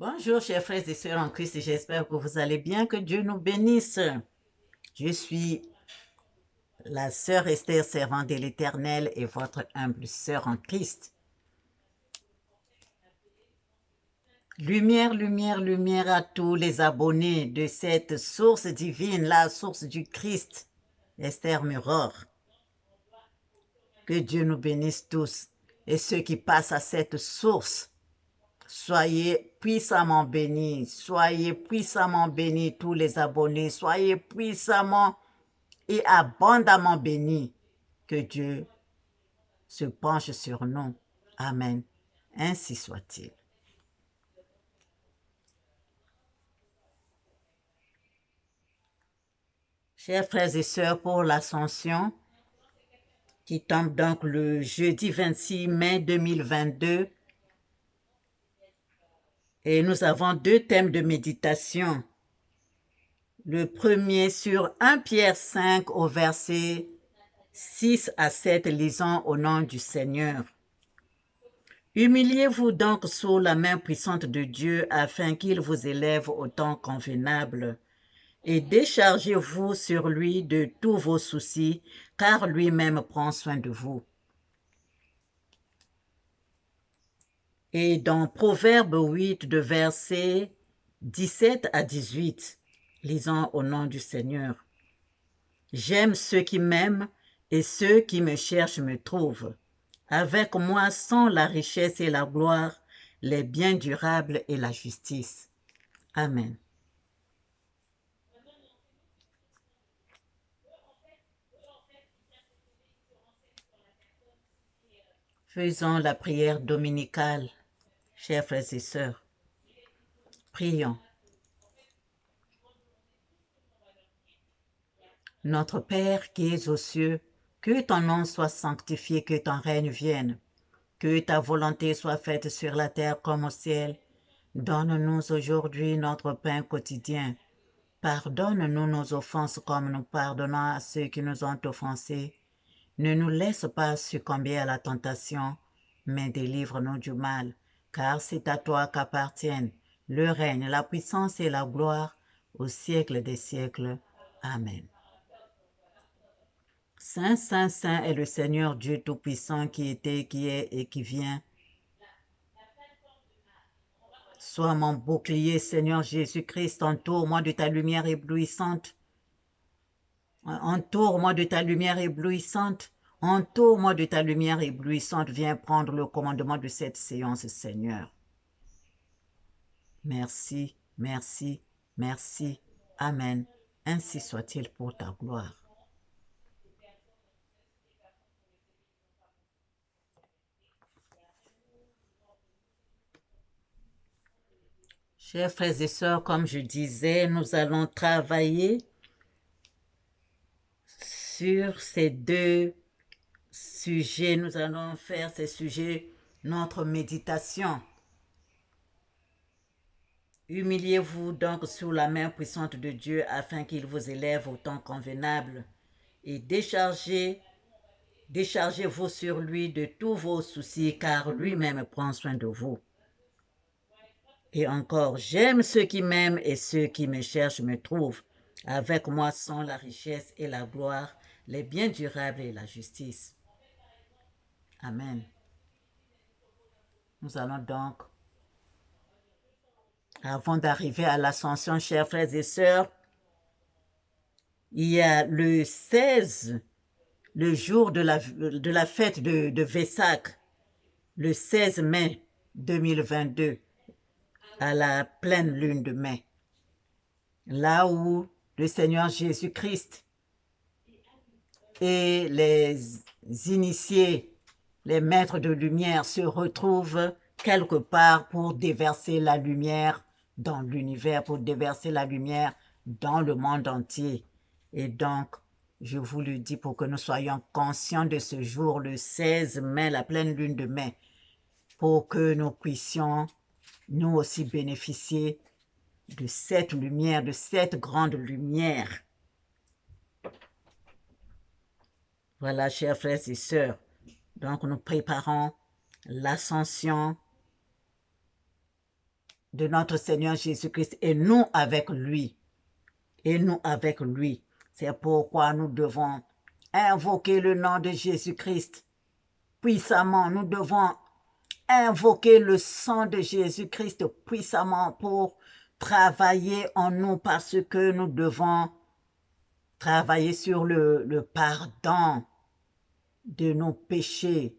Bonjour, chers frères et sœurs en Christ, j'espère que vous allez bien, que Dieu nous bénisse. Je suis la sœur Esther, servante de l'Éternel et votre humble sœur en Christ. Lumière, lumière, lumière à tous les abonnés de cette source divine, la source du Christ, Esther Muror. Que Dieu nous bénisse tous et ceux qui passent à cette source. Soyez puissamment bénis, tous les abonnés, soyez puissamment et abondamment bénis. Que Dieu se penche sur nous. Amen. Ainsi soit-il. Chers frères et sœurs, pour l'Ascension, qui tombe donc le jeudi 26 mai 2022, et nous avons deux thèmes de méditation. Le premier sur 1 Pierre 5 au verset 6 à 7, lisons au nom du Seigneur. Humiliez-vous donc sous la main puissante de Dieu afin qu'il vous élève au temps convenable, et déchargez-vous sur lui de tous vos soucis, car lui-même prend soin de vous. Et dans Proverbe 8, de versets 17 à 18, lisons au nom du Seigneur. J'aime ceux qui m'aiment et ceux qui me cherchent me trouvent. Avec moi sont la richesse et la gloire, les biens durables et la justice. Amen. Faisons la prière dominicale, chers frères et sœurs. Prions. Notre Père qui es aux cieux, que ton nom soit sanctifié, que ton règne vienne, que ta volonté soit faite sur la terre comme au ciel. Donne-nous aujourd'hui notre pain quotidien. Pardonne-nous nos offenses comme nous pardonnons à ceux qui nous ont offensés. Ne nous laisse pas succomber à la tentation, mais délivre-nous du mal, car c'est à toi qu'appartiennent le règne, la puissance et la gloire au siècle des siècles. Amen. Saint, Saint, Saint est le Seigneur Dieu Tout-Puissant qui était, qui est et qui vient. Sois mon bouclier, Seigneur Jésus-Christ, entoure-moi de ta lumière éblouissante. Entoure-moi de ta lumière éblouissante. Entoure-moi de ta lumière éblouissante. Viens prendre le commandement de cette séance, Seigneur. Merci, merci, merci. Amen. Ainsi soit-il pour ta gloire. Chers frères et sœurs, comme je disais, nous allons travailler sur ces deux sujets. Nous allons faire ces sujets notre méditation. Humiliez-vous donc sous la main puissante de Dieu afin qu'il vous élève au temps convenable et déchargez-vous sur lui de tous vos soucis car lui-même prend soin de vous. Et encore, j'aime ceux qui m'aiment et ceux qui me cherchent me trouvent. Avec moi sont la richesse et la gloire, les biens durables et la justice. Amen. Nous allons donc, avant d'arriver à l'ascension, chers frères et sœurs, il y a le 16, le jour de la fête de Vesak, le 16 mai 2022, à la pleine lune de mai, là où le Seigneur Jésus-Christ et les initiés, les maîtres de lumière se retrouvent quelque part pour déverser la lumière dans l'univers, pour déverser la lumière dans le monde entier. Et donc, je vous le dis pour que nous soyons conscients de ce jour, le 16 mai, la pleine lune de mai, pour que nous puissions nous aussi bénéficier de cette lumière, de cette grande lumière. Voilà, chers frères et sœurs, donc nous préparons l'ascension de notre Seigneur Jésus-Christ et nous avec lui. Et nous avec lui. C'est pourquoi nous devons invoquer le nom de Jésus-Christ puissamment. Nous devons invoquer le sang de Jésus-Christ puissamment pour travailler en nous parce que nous devons travailler sur le pardon de nos péchés,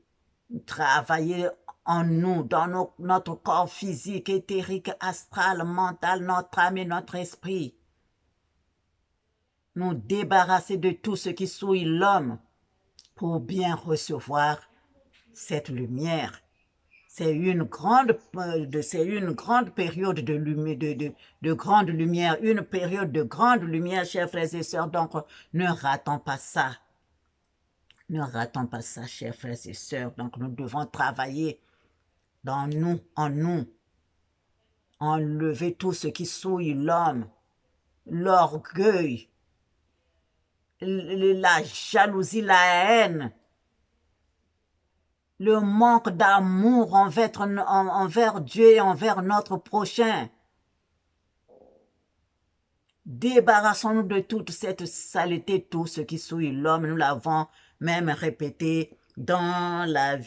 travailler en nous, dans notre corps physique, éthérique, astral, mental, notre âme et notre esprit. Nous débarrasser de tout ce qui souille l'homme pour bien recevoir cette lumière. C'est une grande période de grande lumière, une période de grande lumière, chers frères et sœurs. Donc, ne ratons pas ça. Ne ratons pas ça, chers frères et sœurs. Donc, nous devons travailler dans nous, enlever tout ce qui souille l'homme, l'orgueil, la jalousie, la haine, le manque d'amour envers Dieu et envers notre prochain. Débarrassons-nous de toute cette saleté, tout ce qui souille l'homme. Nous l'avons même répété dans la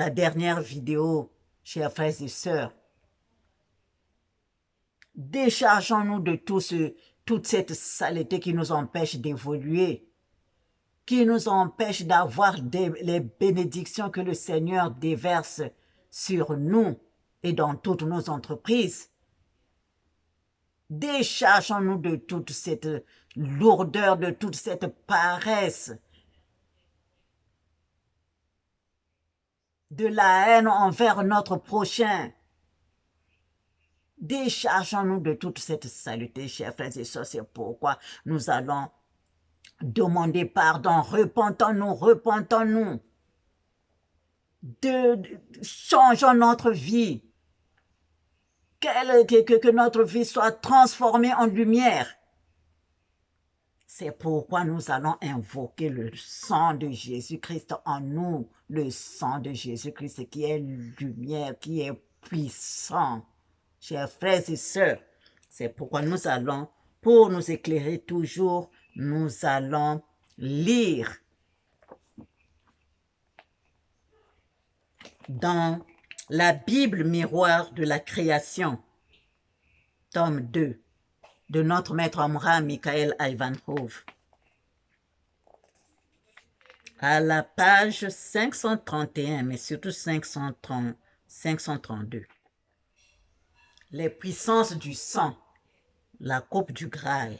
dernière vidéo, chers frères et sœurs. Déchargeons-nous de toute cette saleté qui nous empêche d'évoluer, qui nous empêche d'avoir les bénédictions que le Seigneur déverse sur nous et dans toutes nos entreprises. Déchargeons-nous de toute cette lourdeur, de toute cette paresse, de la haine envers notre prochain. Déchargeons-nous de toute cette saleté, chers frères et sœurs. C'est pourquoi nous allons demander pardon. Repentons-nous, repentons-nous. Changeons notre vie. Que notre vie soit transformée en lumière. C'est pourquoi nous allons invoquer le sang de Jésus-Christ en nous. Le sang de Jésus-Christ qui est lumière, qui est puissant. Chers frères et sœurs, c'est pourquoi nous allons, pour nous éclairer toujours, nous allons lire dans la Bible miroir de la création, tome 2, de notre maître Abraham Michael Ivanhoe, à la page 531, mais surtout 532. Les puissances du sang, la coupe du Graal.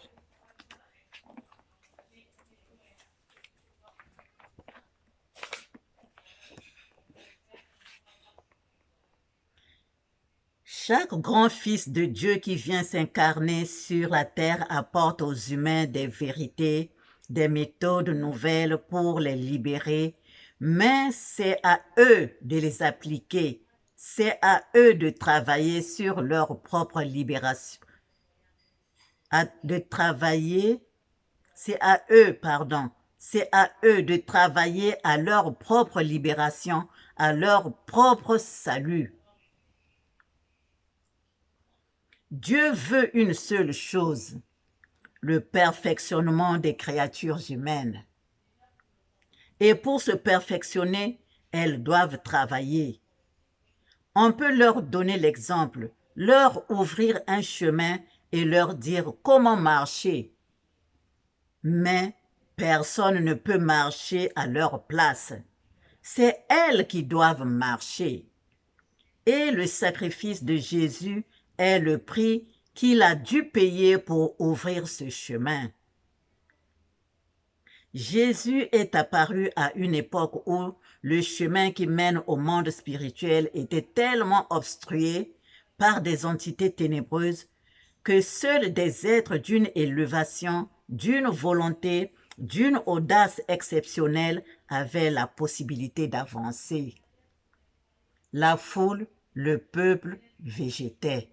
Chaque grand fils de Dieu qui vient s'incarner sur la terre apporte aux humains des vérités, des méthodes nouvelles pour les libérer, mais c'est à eux de les appliquer, c'est à eux de travailler sur leur propre libération. C'est à eux de travailler à leur propre libération, à leur propre salut. Dieu veut une seule chose, le perfectionnement des créatures humaines. Et pour se perfectionner, elles doivent travailler. On peut leur donner l'exemple, leur ouvrir un chemin et leur dire comment marcher. Mais personne ne peut marcher à leur place. C'est elles qui doivent marcher. Et le sacrifice de Jésus est le prix qu'il a dû payer pour ouvrir ce chemin. Jésus est apparu à une époque où le chemin qui mène au monde spirituel était tellement obstrué par des entités ténébreuses que seuls des êtres d'une élévation, d'une volonté, d'une audace exceptionnelle avaient la possibilité d'avancer. La foule, le peuple végétait.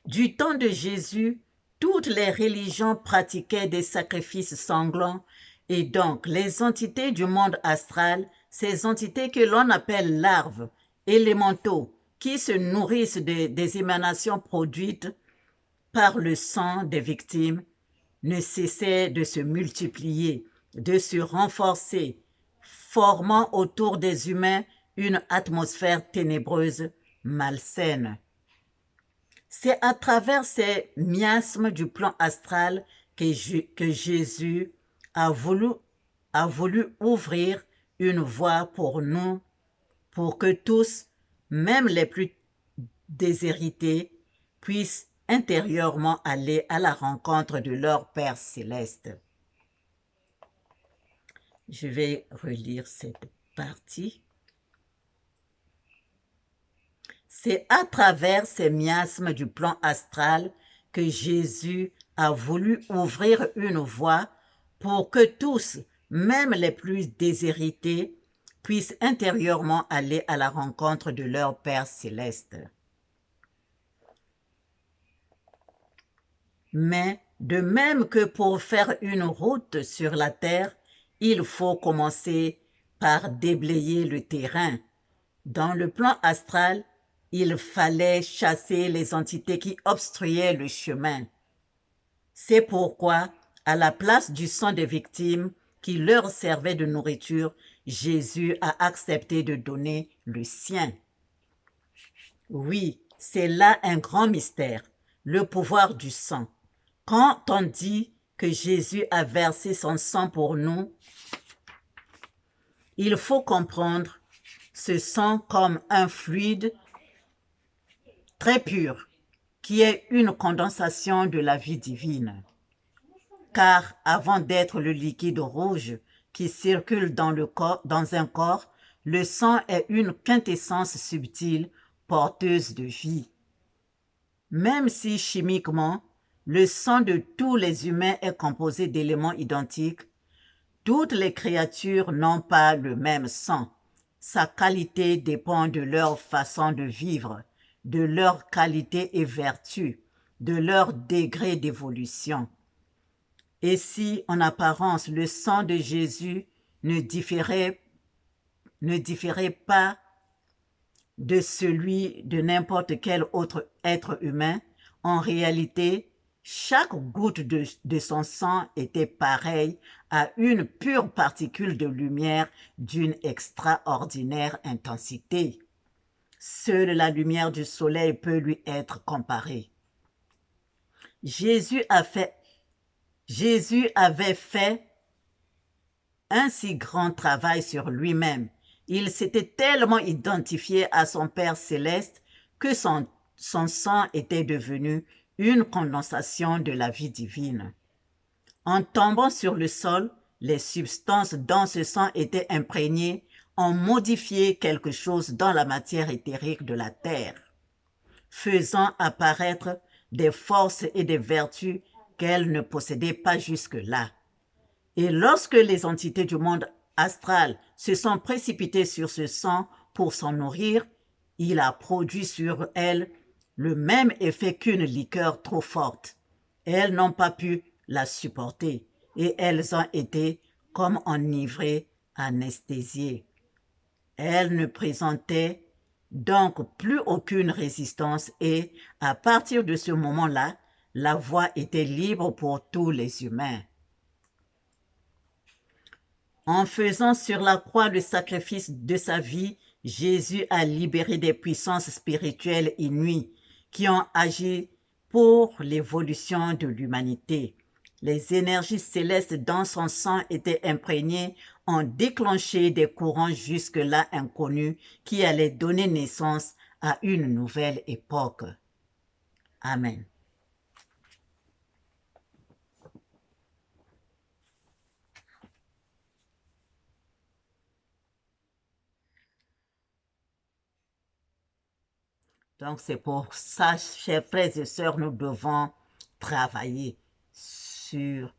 Du temps de Jésus, toutes les religions pratiquaient des sacrifices sanglants et donc les entités du monde astral, ces entités que l'on appelle larves, élémentaux, qui se nourrissent des émanations produites par le sang des victimes ne cessaient de se multiplier, de se renforcer, formant autour des humains une atmosphère ténébreuse, malsaine. C'est à travers ces miasmes du plan astral que Jésus a voulu ouvrir une voie pour nous, pour que tous, même les plus déshérités, puissent intérieurement aller à la rencontre de leur Père céleste. Je vais relire cette partie. C'est à travers ces miasmes du plan astral que Jésus a voulu ouvrir une voie pour que tous, même les plus déshérités, puissent intérieurement aller à la rencontre de leur Père céleste. Mais de même que pour faire une route sur la terre, il faut commencer par déblayer le terrain. Dans le plan astral, il fallait chasser les entités qui obstruaient le chemin. C'est pourquoi, à la place du sang des victimes qui leur servait de nourriture, Jésus a accepté de donner le sien. Oui, c'est là un grand mystère, le pouvoir du sang. Quand on dit que Jésus a versé son sang pour nous, il faut comprendre ce sang comme un fluide très pur, qui est une condensation de la vie divine. Car avant d'être le liquide rouge qui circule dans un corps, le sang est une quintessence subtile porteuse de vie. Même si chimiquement, le sang de tous les humains est composé d'éléments identiques, toutes les créatures n'ont pas le même sang. Sa qualité dépend de leur façon de vivre, de leur qualité et vertu, de leur degré d'évolution. Et si, en apparence, le sang de Jésus ne différait pas de celui de n'importe quel autre être humain, en réalité, chaque goutte de son sang était pareille à une pure particule de lumière d'une extraordinaire intensité. Seule la lumière du soleil peut lui être comparée. Jésus avait fait un si grand travail sur lui-même. Il s'était tellement identifié à son Père céleste que son sang était devenu une condensation de la vie divine. En tombant sur le sol, les substances dont ce sang était imprégné ont modifié quelque chose dans la matière éthérique de la terre, faisant apparaître des forces et des vertus qu'elle ne possédait pas jusque-là. Et lorsque les entités du monde astral se sont précipitées sur ce sang pour s'en nourrir, il a produit sur elles le même effet qu'une liqueur trop forte. Elles n'ont pas pu la supporter et elles ont été comme enivrées, anesthésiées. Elles ne présentaient donc plus aucune résistance et, à partir de ce moment-là, la voie était libre pour tous les humains. En faisant sur la croix le sacrifice de sa vie, Jésus a libéré des puissances spirituelles inouïes qui ont agi pour l'évolution de l'humanité. Les énergies célestes dans son sang étaient imprégnées, ont déclenché des courants jusque-là inconnus qui allaient donner naissance à une nouvelle époque. Amen. Donc c'est pour ça, chers frères et sœurs, nous devons travailler sur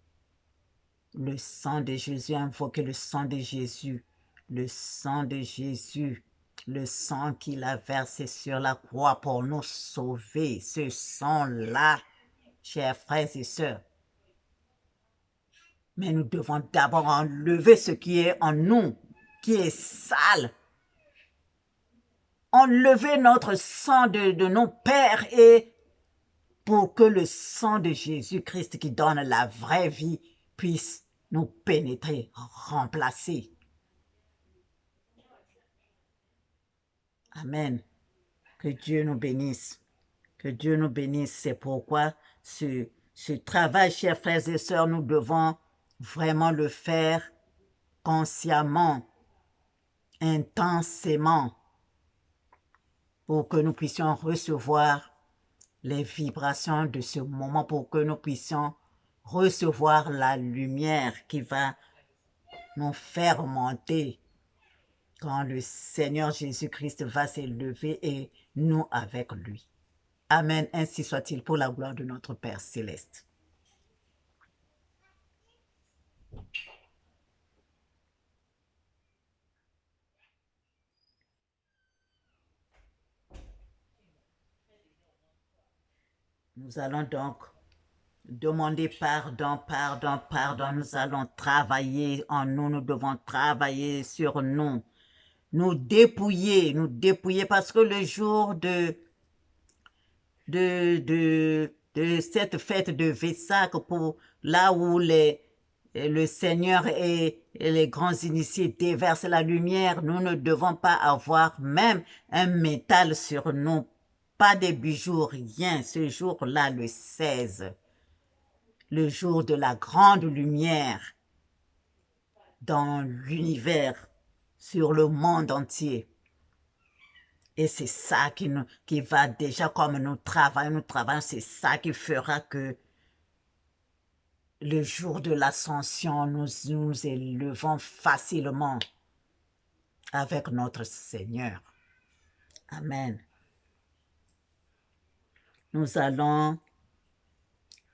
le sang de Jésus, invoquer le sang de Jésus, le sang de Jésus, le sang qu'il a versé sur la croix pour nous sauver, ce sang-là, chers frères et sœurs. Mais nous devons d'abord enlever ce qui est en nous, qui est sale. enlever notre sang de nos pères et pour que le sang de Jésus-Christ qui donne la vraie vie puisse nous pénétrer, remplacer. Amen. Que Dieu nous bénisse. Que Dieu nous bénisse. C'est pourquoi ce travail, chers frères et sœurs, nous devons vraiment le faire consciemment, intensément, pour que nous puissions recevoir les vibrations de ce moment, pour que nous puissions recevoir la lumière qui va nous faire monter quand le Seigneur Jésus-Christ va s'élever et nous avec lui. Amen. Ainsi soit-il pour la gloire de notre Père céleste. Nous allons donc demander pardon, pardon, pardon. Nous allons travailler en nous, nous devons travailler sur nous. Nous dépouiller parce que le jour de cette fête de Vesak, pour là où le Seigneur et les grands initiés déversent la lumière, nous ne devons pas avoir même un métal sur nous, pas des bijoux, rien. Ce jour-là, le 16, le jour de la grande lumière dans l'univers, sur le monde entier. Et c'est ça qui va déjà, comme nous travaillons, c'est ça qui fera que le jour de l'ascension, nous nous élevons facilement avec notre Seigneur. Amen. Nous allons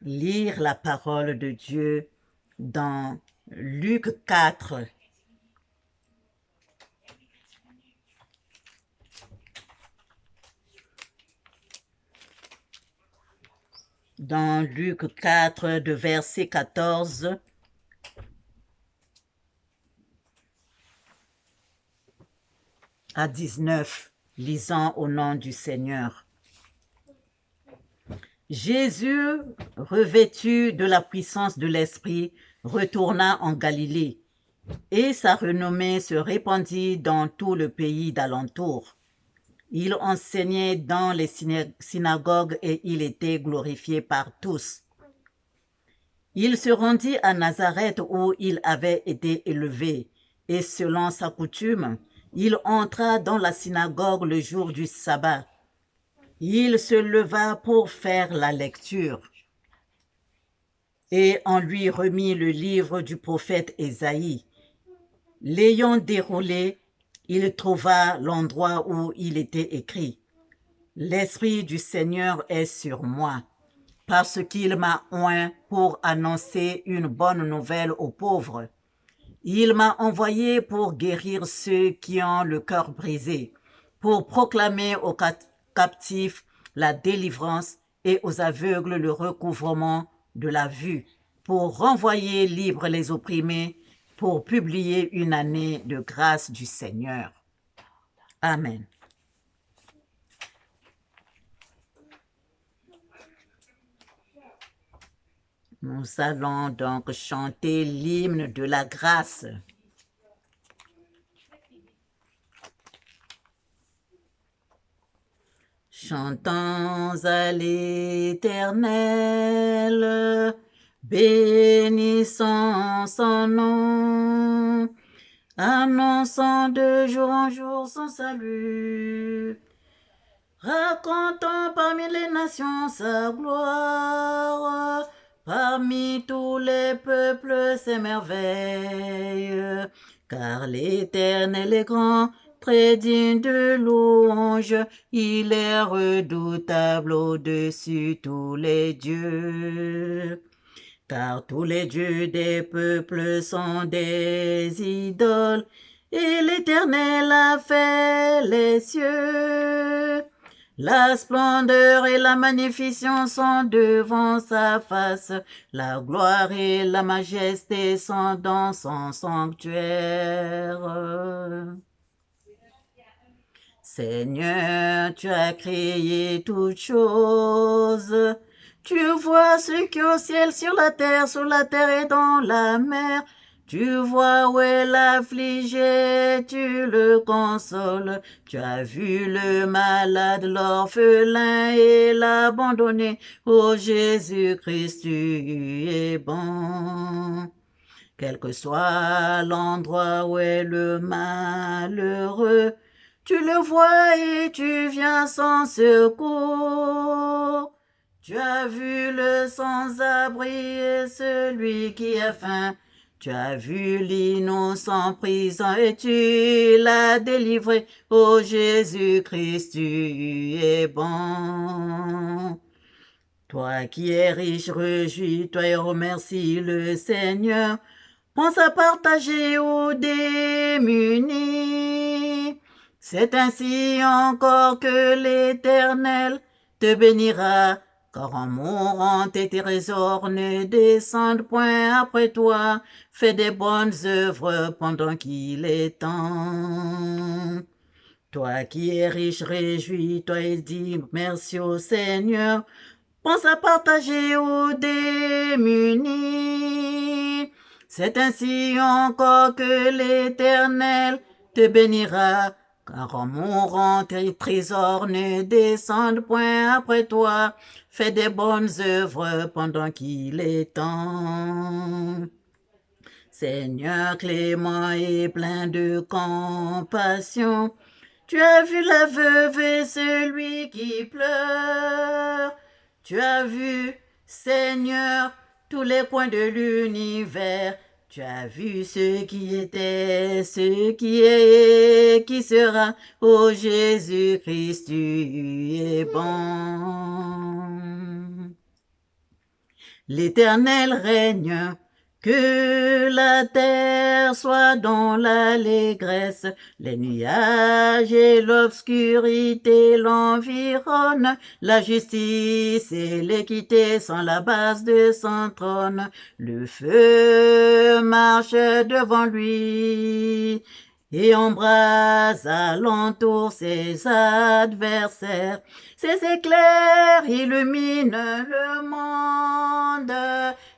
lire la parole de Dieu dans Luc 4. Dans Luc 4, de verset 14 à 19, lisant au nom du Seigneur. Jésus, revêtu de la puissance de l'Esprit, retourna en Galilée, et sa renommée se répandit dans tout le pays d'alentour. Il enseignait dans les synagogues et il était glorifié par tous. Il se rendit à Nazareth où il avait été élevé, et selon sa coutume, il entra dans la synagogue le jour du sabbat. Il se leva pour faire la lecture, et on lui remit le livre du prophète Ésaïe. L'ayant déroulé, il trouva l'endroit où il était écrit « L'Esprit du Seigneur est sur moi, parce qu'il m'a oint pour annoncer une bonne nouvelle aux pauvres. Il m'a envoyé pour guérir ceux qui ont le cœur brisé, pour proclamer aux captifs la délivrance et aux aveugles le recouvrement de la vue, pour renvoyer libres les opprimés, pour publier une année de grâce du Seigneur. » Amen. Nous allons donc chanter l'hymne de la grâce. Chantons à l'Éternel, bénissons son nom, annonçons de jour en jour son salut. Racontons parmi les nations sa gloire, parmi tous les peuples ses merveilles, car l'Éternel est grand, très digne de louange, il est redoutable au-dessus tous les dieux. Car tous les dieux des peuples sont des idoles, et l'Éternel a fait les cieux. La splendeur et la magnificence sont devant sa face, la gloire et la majesté sont dans son sanctuaire. Seigneur, tu as créé toutes choses. Tu vois ce qui est au ciel, sur la terre, sous la terre et dans la mer. Tu vois où est l'affligé, tu le consoles. Tu as vu le malade, l'orphelin et l'abandonné. Ô Jésus-Christ, tu es bon. Quel que soit l'endroit où est le malheureux, tu le vois et tu viens sans secours. Tu as vu le sans-abri et celui qui a faim. Tu as vu l'innocent prison et tu l'as délivré. Ô Jésus-Christ, tu es bon. Toi qui es riche, réjouis-toi et remercie le Seigneur. Pense à partager aux démunis. C'est ainsi encore que l'Éternel te bénira, car en mourant tes trésors ne descendent point après toi. Fais des bonnes œuvres pendant qu'il est temps. Toi qui es riche, réjouis-toi et dis merci au Seigneur. Pense à partager aux démunis. C'est ainsi encore que l'Éternel te bénira, car en mourant tes trésors ne descendent point après toi. Fais des bonnes œuvres pendant qu'il est temps. Seigneur clément et plein de compassion, tu as vu la veuve et celui qui pleure. Tu as vu, Seigneur, tous les coins de l'univers. Tu as vu ce qui était, ce qui est et qui sera. Ô Jésus-Christ, tu es bon. L'Éternel règne, que la terre soit dans l'allégresse, les nuages et l'obscurité l'environnent, la justice et l'équité sont la base de son trône, le feu marche devant lui et embrase alentour ses adversaires. Ses éclairs illuminent le monde,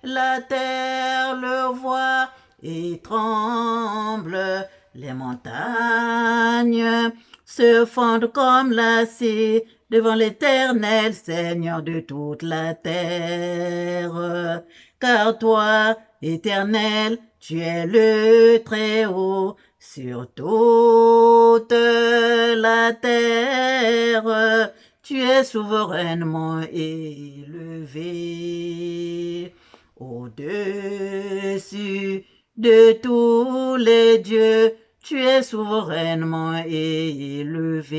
la terre le voit et tremble. Les montagnes se fondent comme l'acier devant l'Éternel, Seigneur de toute la terre. Car toi, Éternel, tu es le Très-Haut sur toute la terre. Tu es souverainement élevé au-dessus de tous les dieux. Tu es souverainement élevé.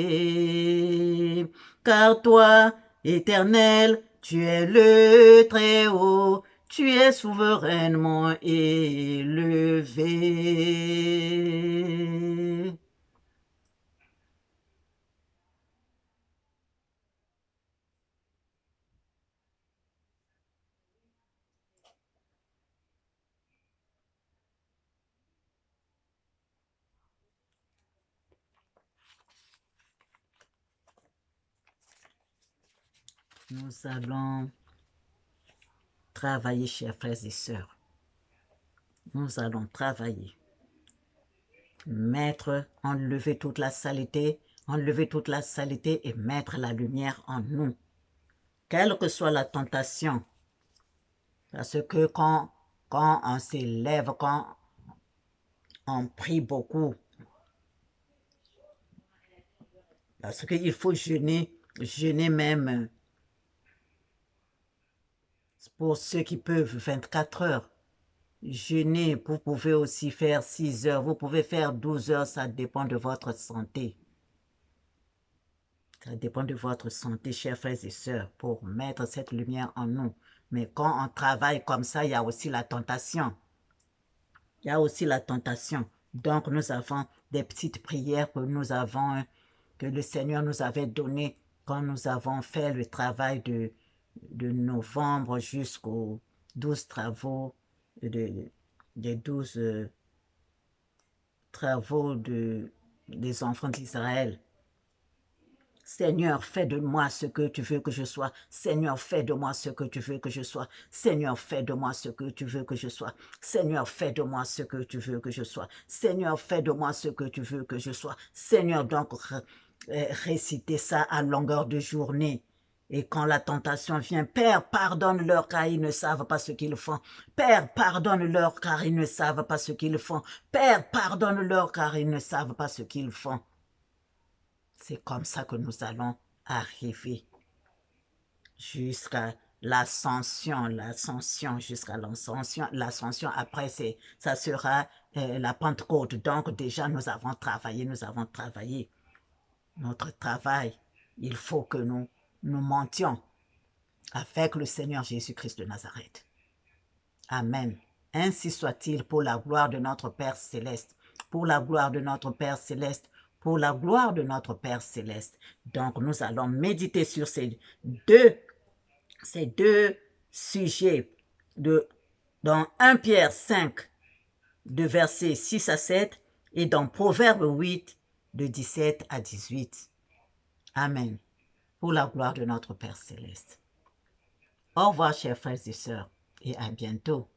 Car toi, Éternel, tu es le Très-Haut. Tu es souverainement élevé. Nous allons travailler, chers frères et sœurs. Nous allons travailler. Enlever toute la saleté et mettre la lumière en nous. Quelle que soit la tentation, parce que quand on s'élève, quand on prie beaucoup, parce qu'il faut jeûner même pour ceux qui peuvent 24 heures. Jeûner, vous pouvez aussi faire 6 heures, vous pouvez faire 12 heures, ça dépend de votre santé. Ça dépend de votre santé, chers frères et sœurs, pour mettre cette lumière en nous. Mais quand on travaille comme ça, il y a aussi la tentation. Il y a aussi la tentation. Donc, nous avons des petites prières que le Seigneur nous avait données quand nous avons fait le travail de novembre jusqu'aux 12 travaux, des 12 travaux des enfants d'Israël. Seigneur, fais de moi ce que tu veux que je sois. Seigneur, fais de moi ce que tu veux que je sois. Seigneur, fais de moi ce que tu veux que je sois. Seigneur, fais de moi ce que tu veux que je sois. Seigneur, fais de moi ce que tu veux que je sois. Seigneur, donc, réciter ça à longueur de journée. Et quand la tentation vient, Père, pardonne-leur car ils ne savent pas ce qu'ils font. Père, pardonne-leur car ils ne savent pas ce qu'ils font. Père, pardonne-leur car ils ne savent pas ce qu'ils font. C'est comme ça que nous allons arriver jusqu'à l'ascension, jusqu'à l'ascension. Après, ça sera la Pentecôte. Donc, déjà, nous avons travaillé. Notre travail, il faut que nous mentions avec le Seigneur Jésus-Christ de Nazareth. Amen. Ainsi soit-il pour la gloire de notre Père Céleste, pour la gloire de notre Père Céleste, pour la gloire de notre Père Céleste. Donc, nous allons méditer sur ces deux sujets dans 1 Pierre 5, de versets 6 à 7, et dans Proverbe 8, de 17 à 18. Amen. Pour la gloire de notre Père Céleste. Au revoir, chers frères et sœurs, et à bientôt.